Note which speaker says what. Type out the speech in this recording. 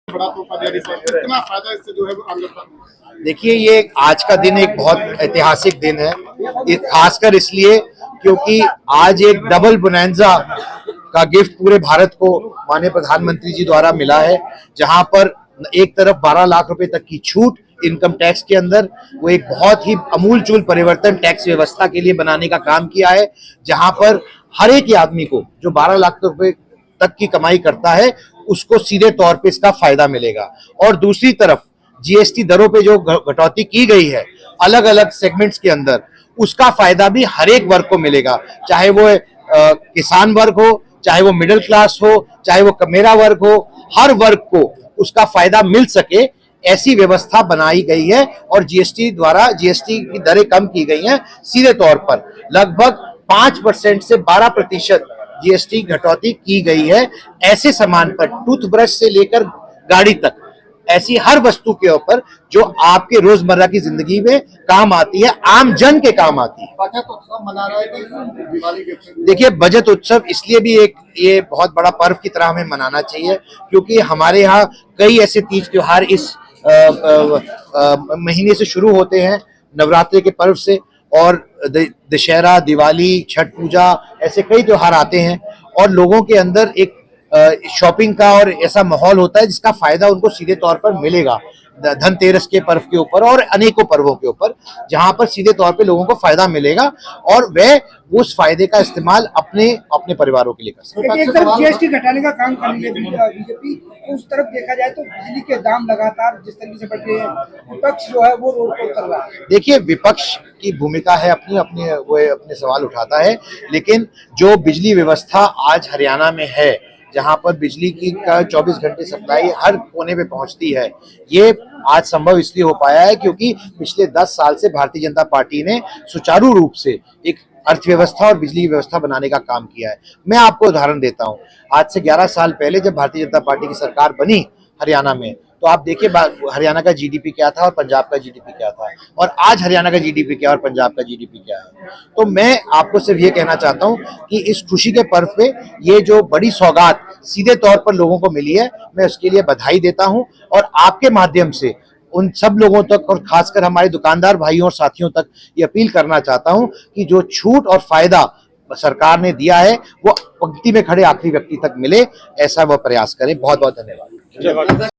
Speaker 1: कितना फायदा इससे जो है आम जनता को?
Speaker 2: देखिए, ये आज का दिन एक बहुत ऐतिहासिक दिन है, खासकर इसलिए क्योंकि आज एक डबल बोनैंजा का गिफ्ट पूरे भारत को माननीय प्रधानमंत्री जी द्वारा मिला है, जहां पर एक तरफ 12 लाख रुपए तक की छूट इनकम टैक्स के अंदर, वो एक बहुत ही अमूलचूल परिवर्तन टैक्स व्यवस्था के लिए बनाने का काम किया है, जहां पर हर एक आदमी को जो 12 लाख रुपए तक की कमाई करता है उसको सीधे तौर पे इसका फायदा मिलेगा। और दूसरी तरफ जीएसटी दरों पे जो कटौती की गई है अलग अलग सेगमेंट्स के अंदर, उसका फायदा भी हर एक वर्ग को मिलेगा, चाहे वो किसान वर्ग हो, चाहे वो मिडिल क्लास हो, चाहे वो मेरा वर्ग हो, हर वर्ग को उसका फायदा मिल सके ऐसी व्यवस्था बनाई गई है। और जीएसटी द्वारा जीएसटी की दरें कम की गई हैं, सीधे तौर पर लगभग 5% से 12% जीएसटी घटौती की गई है। ऐसे सामान पर, टूथब्रश से लेकर गाड़ी तक, ऐसी हर वस्तु के ऊपर जो आपके रोजमर्रा की जिंदगी में काम आती है, आम जन के काम आती है।
Speaker 1: बजट उत्सव मना रहा है कि दिवाली के,
Speaker 2: देखिए, बजट उत्सव इसलिए भी ये बहुत बड़ा पर्व की तरह हमें मनाना चाहिए क्योंकि हमारे यहाँ कई ऐसे तीज त्योहार इस महीने से शुरू होते हैं, नवरात्रि के पर्व से, और दशहरा, दिवाली, छठ पूजा, ऐसे कई त्योहार आते हैं और लोगों के अंदर एक शॉपिंग का और ऐसा माहौल होता है जिसका फायदा उनको सीधे तौर पर मिलेगा धनतेरस के पर्व के ऊपर और अनेकों पर्वों के ऊपर, जहां पर सीधे तौर पे लोगों को फायदा मिलेगा और वह उस फायदे का इस्तेमाल अपने परिवारों के लिए कर सकते हैं।
Speaker 3: एक तरफ जीएसटी घटाने का काम कर रही है बीजेपी, उस तरफ देखा जाए तो बिजली के दाम लगातार जिस तरीके से बढ़ रहे हैं, विपक्ष जो है वो रोड पर उतर रहा है।
Speaker 2: देखिए, विपक्ष की भूमिका है अपनी वो अपने सवाल उठाता है, लेकिन जो बिजली व्यवस्था आज हरियाणा में है, जहां पर बिजली की 24 घंटे सप्लाई हर कोने पे पहुंचती है, ये आज संभव इसलिए हो पाया है क्योंकि पिछले 10 साल से भारतीय जनता पार्टी ने सुचारू रूप से एक अर्थव्यवस्था और बिजली व्यवस्था बनाने का काम किया है। मैं आपको उदाहरण देता हूं, आज से 11 साल पहले जब भारतीय जनता पार्टी की सरकार बनी हरियाणा में, तो आप देखिए हरियाणा का जीडीपी क्या था और पंजाब का जीडीपी क्या था, और आज हरियाणा का जीडीपी क्या और पंजाब का जीडीपी क्या है। तो मैं आपको सिर्फ ये कहना चाहता हूं कि इस खुशी के पर्व पे ये जो बड़ी सौगात सीधे तौर पर लोगों को मिली है, मैं उसके लिए बधाई देता हूं और आपके माध्यम से उन सब लोगों तक और खासकर हमारे दुकानदार भाइयों और साथियों तक ये अपील करना चाहता हूं कि जो छूट और फायदा सरकार ने दिया है वो पंक्ति में खड़े आखिरी व्यक्ति तक मिले, ऐसा वह प्रयास करें। बहुत बहुत धन्यवाद।